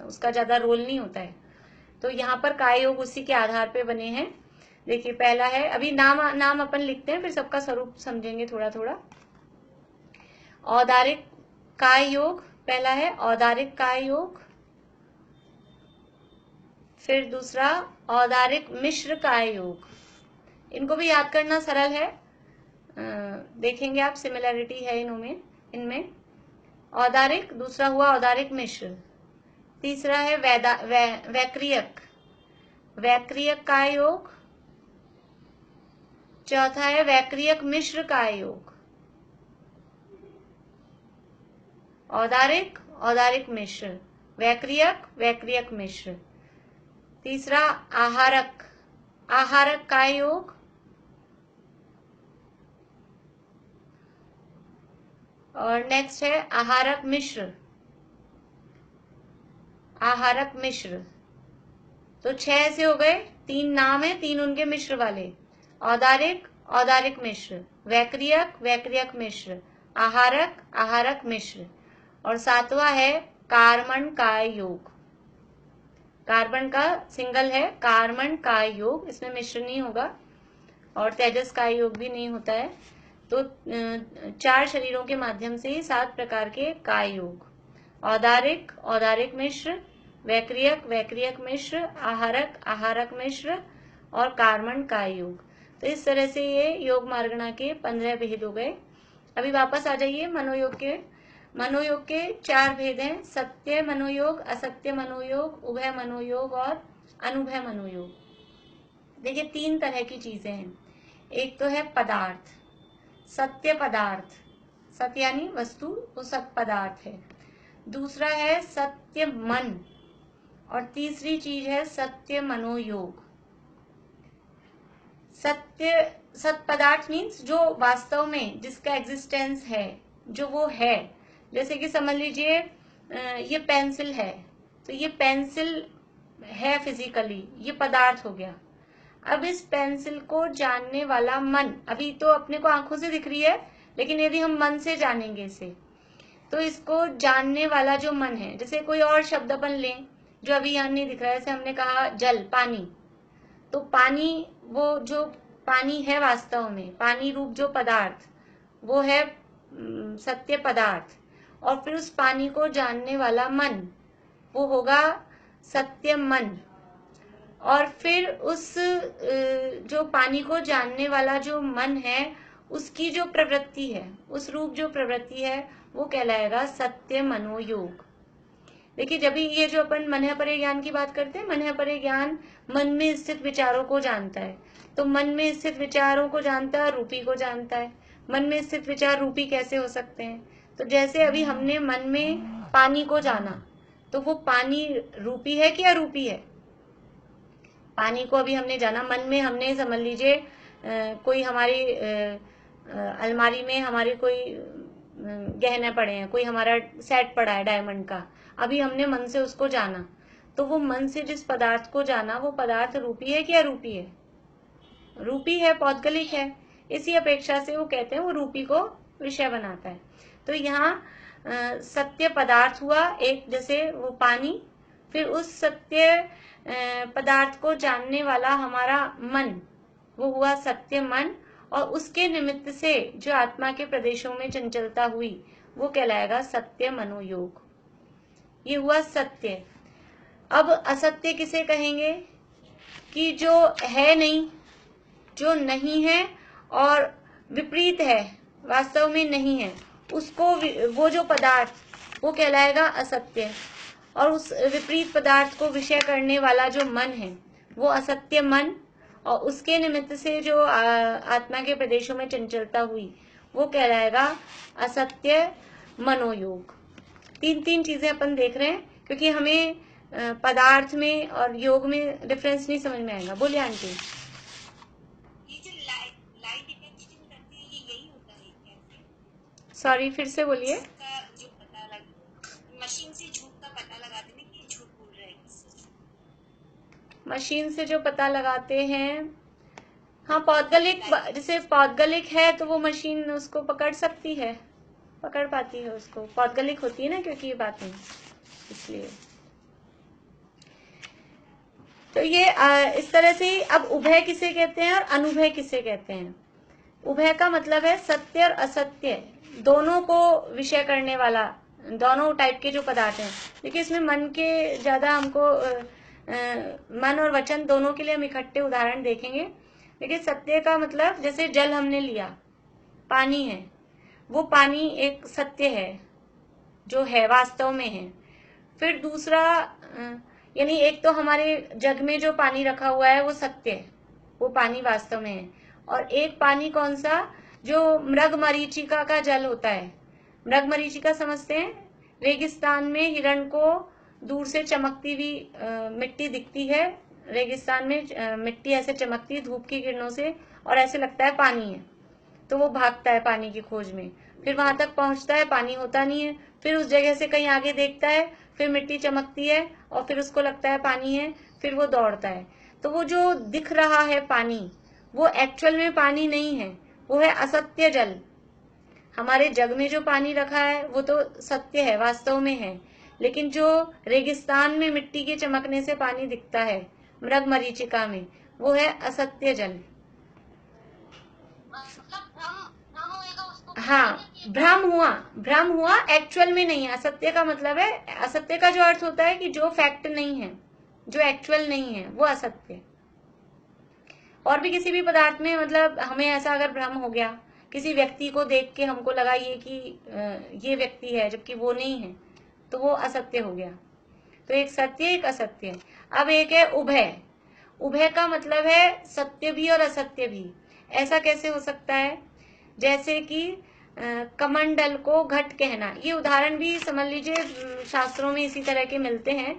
उसका ज्यादा रोल नहीं होता है। तो यहाँ पर काय योग उसी के आधार पे बने हैं। देखिए पहला है, अभी नाम अपन लिखते हैं, फिर सबका स्वरूप समझेंगे थोड़ा थोड़ा। औदारिक काय योग पहला है, औदारिक काय योग। फिर दूसरा औदारिक मिश्र काय योग। इनको भी याद करना सरल है, देखेंगे आप, सिमिलरिटी है इनमें। औदारिक, दूसरा हुआ औदारिक मिश्र, तीसरा है वैक्रियक काय योग, चौथा है वैक्रियक मिश्र काय योग। औदारिक मिश्र, वैक्रियक मिश्र। तीसरा आहारक काय योग, और नेक्स्ट है आहारक मिश्र। तो 6 ऐसे हो गए, 3 नाम है, 3 उनके मिश्र वाले, औदारिक मिश्र, वैक्रियक मिश्र, आहारक मिश्र। और 7वां है कार्बन काय योग। कार्बन का सिंगल है, कार्बन काय योग, इसमें मिश्र नहीं होगा, और तेजस काय योग भी नहीं होता है। तो 4 शरीरों के माध्यम से ही 7 प्रकार के काय योग, औदारिक मिश्र, वैक्रियक मिश्र, आहारक मिश्र और कार्बन काय योग। तो इस तरह से ये योग मार्गणा के 15 भेद हो गए। अभी वापस आ जाइए मनोयोग के 4 भेद हैं, सत्य मनोयोग, असत्य मनोयोग, उभय मनोयोग और अनुभय मनोयोग। देखिए 3 तरह की चीजें हैं। एक तो है पदार्थ, सत्य पदार्थ, सत्य यानी वस्तु, वो सत्य पदार्थ है। दूसरा है सत्य मन, और तीसरी चीज है सत्य मनोयोग। सत्य पदार्थ मीन्स जो वास्तव में जिसका एग्जिस्टेंस है, जो वो है। जैसे कि समझ लीजिए ये पेंसिल है, तो ये पेंसिल है फिजिकली, ये पदार्थ हो गया। अब इस पेंसिल को जानने वाला मन, अभी तो अपने को आंखों से दिख रही है, लेकिन यदि हम मन से जानेंगे इसे, तो इसको जानने वाला जो मन है, जैसे कोई और शब्द अपन लें जो अभी यहाँ नहीं दिख रहा है, जैसे हमने कहा जल, पानी, तो पानी, वो जो पानी है वास्तव में, पानी रूप जो पदार्थ, वो है सत्य पदार्थ। और फिर उस पानी को जानने वाला मन, वो होगा सत्य मन। और फिर उस जो पानी को जानने वाला जो मन है, उसकी जो प्रवृत्ति है, उस रूप जो प्रवृत्ति है, वो कहलाएगा सत्य मनोयोग। देखिए जब भी ये जो अपन मनःपरे ज्ञान की बात करते हैं, मनःपरे ज्ञान मन में स्थित विचारों को जानता है। तो मन में स्थित विचारों को जानता है, रूपी को जानता है। मन में स्थित विचार रूपी कैसे हो सकते हैं? तो जैसे अभी हमने मन में पानी को जाना, तो वो पानी रूपी है कि अरूपी है? पानी को अभी हमने जाना, मन में हमने, समझ लीजिए कोई हमारी अलमारी में हमारे कोई गहने पड़े हैं, कोई हमारा सेट पड़ा है डायमंड का, अभी हमने मन से उसको जाना, तो वो मन से जिस पदार्थ को जाना, वो पदार्थ रूपी है कि अरूपी है? रूपी है, पौद्गलिक है। इसी अपेक्षा से वो कहते हैं वो रूपी को विषय बनाता है। तो यहाँ सत्य पदार्थ हुआ एक, जैसे वो पानी, फिर उस सत्य पदार्थ को जानने वाला हमारा मन, वो हुआ सत्य मन, और उसके निमित्त से जो आत्मा के प्रदेशों में चंचलता हुई, वो कहलाएगा सत्य मनोयोग। ये हुआ सत्य। अब असत्य किसे कहेंगे? कि जो है नहीं, जो नहीं है और विपरीत है, वास्तव में नहीं है, उसको, वो जो पदार्थ, वो कहलाएगा असत्य। और उस विपरीत पदार्थ को विषय करने वाला जो मन है, वो असत्य मन, और उसके निमित्त से जो आत्मा के प्रदेशों में चंचलता हुई, वो कहलाएगा असत्य मनोयोग। 3 चीजें अपन देख रहे हैं, क्योंकि हमें पदार्थ में और योग में डिफरेंस नहीं समझ में आएगा। बोलिए आंटी। ये जो लाइट डिटेक्शन करते हैं, ये यही होता है क्या? सॉरी, फिर से बोलिए। इसका जो पता लग, मशीन से झूठ का पता लगाते हैं कि झूठ बोल रहा है किससे? मशीन से जो पता लगाते हैं, हाँ, पौद्गलिक, जैसे पौद्गलिक है तो वो मशीन उसको पकड़ सकती है। पकड़ पाती है उसको, पौद्गलिक होती है ना क्योंकि ये बातें, इसलिए। तो ये इस तरह से ही। अब उभय किसे कहते हैं और अनुभय किसे कहते हैं? उभय का मतलब है सत्य और असत्य दोनों को विषय करने वाला, दोनों टाइप के जो पदार्थ हैं। देखिए इसमें मन के ज्यादा हमको मन और वचन दोनों के लिए हम इकट्ठे उदाहरण देखेंगे। देखिए सत्य का मतलब जैसे जल हमने लिया, पानी है, वो पानी एक सत्य है जो है, वास्तव में है। फिर दूसरा यानी एक तो हमारे जग में जो पानी रखा हुआ है वो सत्य है, वो पानी वास्तव में है। और एक पानी कौन सा, जो मृग मरीचिका का जल होता है। मृग मरीचिका समझते हैं? रेगिस्तान में हिरण को दूर से चमकती हुई मिट्टी दिखती है, रेगिस्तान में मिट्टी ऐसे चमकती है धूप की किरणों से, और ऐसे लगता है पानी है, तो वो भागता है पानी की खोज में। फिर वहां तक पहुंचता है, पानी होता नहीं है। फिर उस जगह से कहीं आगे देखता है, फिर मिट्टी चमकती है और फिर उसको लगता है पानी है, फिर वो दौड़ता है। तो वो जो दिख रहा है पानी, वो एक्चुअल में पानी नहीं है, वो है असत्य जल। हमारे जग में जो पानी रखा है वो तो सत्य है, वास्तव में है। लेकिन जो रेगिस्तान में मिट्टी के चमकने से पानी दिखता है मृग मरीचिका में, वो है असत्य जल। हाँ, भ्रम हुआ, एक्चुअल में नहीं है। असत्य का मतलब है, असत्य का जो अर्थ होता है कि जो फैक्ट नहीं है, जो एक्चुअल नहीं है, वो असत्य। और भी किसी भी पदार्थ में मतलब हमें ऐसा अगर भ्रम हो गया, किसी व्यक्ति को देख के हमको लगा ये कि ये व्यक्ति है जबकि वो नहीं है, तो वो असत्य हो गया। तो एक सत्य एक असत्य। अब एक है उभय। उभय का मतलब है सत्य भी और असत्य भी। ऐसा कैसे हो सकता है? जैसे कि कमंडल को घट कहना। ये उदाहरण भी समझ लीजिए शास्त्रों में इसी तरह के मिलते हैं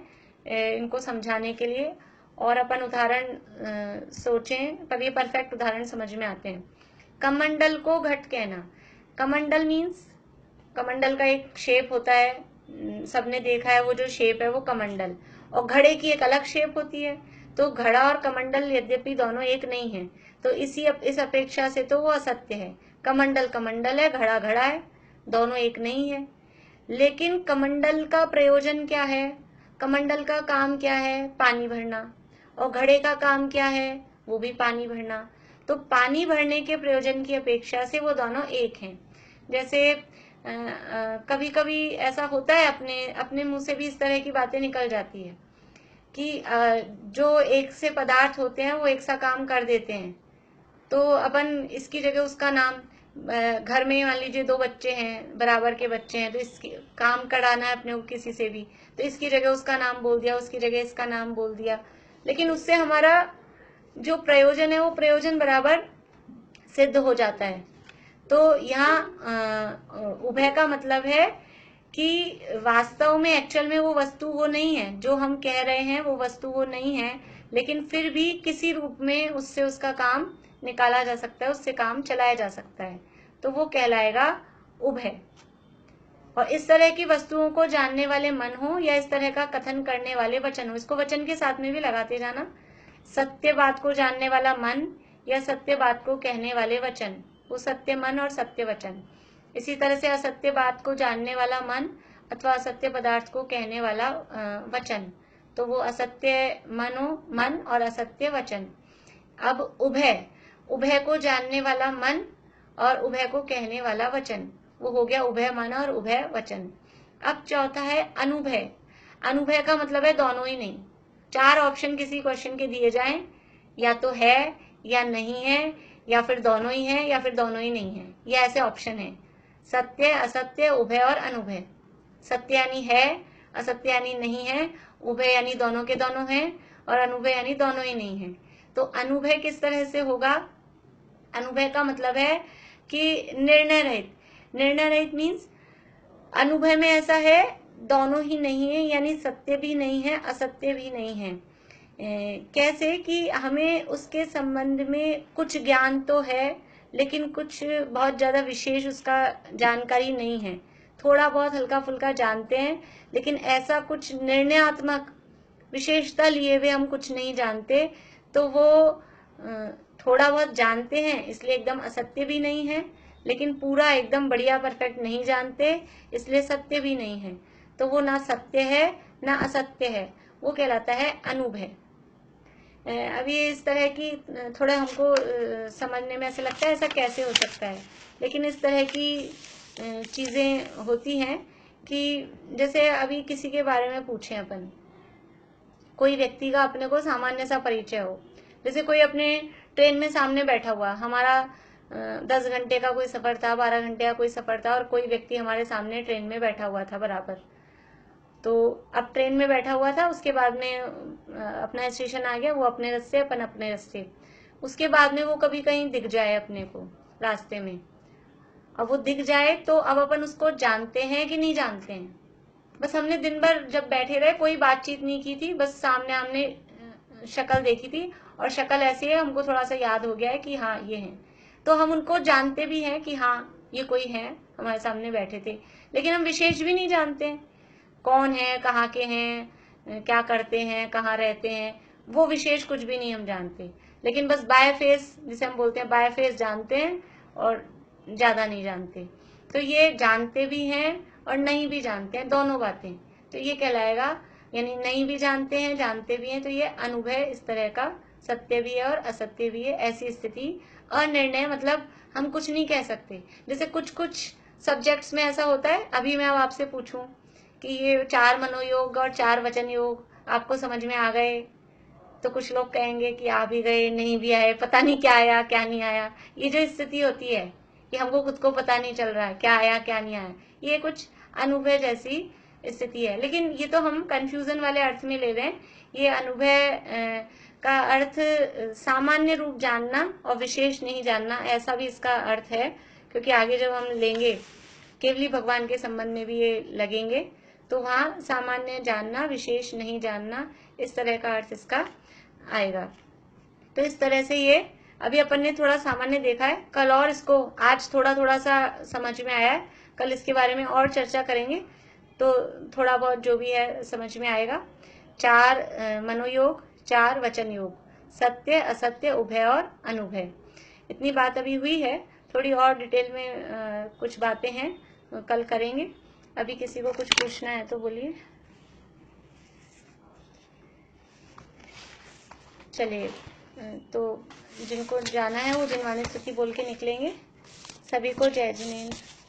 इनको समझाने के लिए। और अपन उदाहरण सोचें तब ये परफेक्ट उदाहरण समझ में आते हैं। कमंडल को घट कहना। कमंडल मीन्स, कमंडल का एक शेप होता है, सबने देखा है वो जो शेप है वो कमंडल। और घड़े की एक अलग शेप होती है। तो घड़ा और कमंडल यद्यपि दोनों एक नहीं है, तो इस अपेक्षा से तो वो असत्य है। कमंडल कमंडल है, घड़ा घड़ा है, दोनों एक नहीं है। लेकिन कमंडल का प्रयोजन क्या है? कमंडल का काम क्या है? पानी भरना। और घड़े का काम क्या है? वो भी पानी भरना। तो पानी भरने के प्रयोजन की अपेक्षा से वो दोनों एक हैं। जैसे कभी कभी ऐसा होता है, अपने मुंह से भी इस तरह की बातें निकल जाती है कि जो एक से पदार्थ होते हैं वो एक सा काम कर देते हैं। तो अपन इसकी जगह उसका नाम, घर में मान लीजिए 2 बच्चे हैं, बराबर के बच्चे हैं, तो इसकी काम कराना है अपने को किसी से भी, तो इसकी जगह उसका नाम बोल दिया, उसकी जगह इसका नाम बोल दिया। लेकिन उससे हमारा जो प्रयोजन है वो प्रयोजन बराबर सिद्ध हो जाता है। तो यहाँ उभय का मतलब है कि वास्तव में एक्चुअल में वो वस्तु वो नहीं है, जो हम कह रहे हैं वो वस्तु वो नहीं है, लेकिन फिर भी किसी रूप में उससे उसका काम निकाला जा सकता है, उससे काम चलाया जा सकता है, तो वो कहलाएगा उभय। और इस तरह की वस्तुओं को जानने वाले मन हो या इस तरह का कथन करने वाले वचन हो, इसको वचन के साथ में भी लगाते जाना। सत्य बात को जानने वाला मन या सत्य बात को कहने वाले वचन, वो सत्य मन और सत्य वचन। इसी तरह से असत्य बात को जानने वाला मन अथवा असत्य पदार्थ को कहने वाला वचन, तो वो असत्य मन और असत्य वचन। अब उभय, उभय को जानने वाला मन और उभय को कहने वाला वचन, वो हो गया उभय मन और उभय वचन। अब चौथा है अनुभय। अनुभय का मतलब है दोनों ही नहीं। 4 ऑप्शन किसी क्वेश्चन के दिए जाएं, या तो है या नहीं है, या फिर दोनों ही है, या फिर दोनों ही नहीं है, ये ऐसे ऑप्शन है। सत्य, असत्य, उभय और अनुभय। सत्य यानी है, असत्य यानी नहीं है, उभय यानी दोनों के दोनों हैं, और अनुभय यानी दोनों ही नहीं है। तो अनुभय किस तरह से होगा? अनुभय का मतलब है कि निर्णय रहित। निर्णय रहित मीन्स अनुभय में ऐसा है दोनों ही नहीं है, यानी सत्य भी नहीं है, असत्य भी नहीं है। कैसे कि हमें उसके संबंध में कुछ ज्ञान तो है, लेकिन कुछ बहुत ज्यादा विशेष उसका जानकारी नहीं है। थोड़ा बहुत हल्का फुल्का जानते हैं, लेकिन ऐसा कुछ निर्णयात्मक विशेषता लिए हुए हम कुछ नहीं जानते। तो वो थोड़ा बहुत जानते हैं, इसलिए एकदम असत्य भी नहीं है, लेकिन पूरा एकदम बढ़िया परफेक्ट नहीं जानते, इसलिए सत्य भी नहीं है। तो वो ना सत्य है ना असत्य है, वो कहलाता है अनुभय। अब ये इस तरह की थोड़ा हमको समझने में ऐसा लगता है ऐसा कैसे हो सकता है, लेकिन इस तरह की चीजें होती हैं कि जैसे अभी किसी के बारे में पूछें अपन, कोई व्यक्ति का अपने को सामान्य सा परिचय हो, जैसे कोई अपने ट्रेन में सामने बैठा हुआ, हमारा 10 घंटे का कोई सफर था, 12 घंटे का कोई सफर था, और कोई व्यक्ति हमारे सामने ट्रेन में बैठा हुआ था बराबर। तो अब ट्रेन में बैठा हुआ था, उसके बाद में अपना स्टेशन आ गया, वो अपने रास्ते अपन अपने रास्ते, उसके बाद में वो कभी कहीं दिख जाए अपने को रास्ते में, अब वो दिख जाए तो अब अपन उसको जानते हैं कि नहीं जानते हैं? बस हमने दिन भर जब बैठे रहे कोई बातचीत नहीं की थी, बस सामने हमने शक्ल देखी थी और शक्ल ऐसी है, हमको थोड़ा सा याद हो गया है कि हाँ ये है, तो हम उनको जानते भी हैं कि हाँ ये कोई है हमारे सामने बैठे थे, लेकिन हम विशेष भी नहीं जानते कौन है, कहाँ के हैं, क्या करते हैं, कहाँ रहते हैं, वो विशेष कुछ भी नहीं हम जानते, लेकिन बस बाय फेस, जिसे हम बोलते हैं बाय फेस, जानते हैं और ज्यादा नहीं जानते। तो ये जानते भी हैं और नहीं भी जानते हैं, दोनों बातें, तो ये कहलाएगा, यानी नहीं भी जानते हैं जानते भी हैं, तो ये अनुभय इस तरह का, सत्य भी है और असत्य भी है, ऐसी स्थिति। अनिर्णय मतलब हम कुछ नहीं कह सकते, जैसे कुछ कुछ सब्जेक्ट्स में ऐसा होता है। अभी मैं अब आपसे पूछूं कि ये 4 मनोयोग और 4 वचन योग आपको समझ में आ गए, तो कुछ लोग कहेंगे कि आ भी गए, नहीं भी आए, पता नहीं क्या आया क्या नहीं आया। ये जो स्थिति होती है कि हमको खुद को पता नहीं चल रहा है क्या आया क्या नहीं आया, ये कुछ अनुभव जैसी स्थिति है, लेकिन ये तो हम कंफ्यूजन वाले अर्थ में ले रहे हैं। ये अनुभव का अर्थ सामान्य रूप जानना और विशेष नहीं जानना, ऐसा भी इसका अर्थ है, क्योंकि आगे जब हम लेंगे केवली भगवान के संबंध में भी ये लगेंगे, तो वहाँ सामान्य जानना विशेष नहीं जानना, इस तरह का अर्थ इसका आएगा। तो इस तरह से ये अभी अपन ने थोड़ा सामान्य देखा है, कल और इसको आज थोड़ा थोड़ा सा समझ में आया है, कल इसके बारे में और चर्चा करेंगे तो थोड़ा बहुत जो भी है समझ में आएगा। 4 मनोयोग, 4 वचन योग, सत्य असत्य उभय और अनुभय, इतनी बात अभी हुई है। थोड़ी और डिटेल में कुछ बातें हैं कल करेंगे। अभी किसी को कुछ पूछना है तो बोलिए। चलिए, तो जिनको जाना है वो जिनवाणी स्तुति बोल के निकलेंगे। सभी को जय जिनेन्द्र।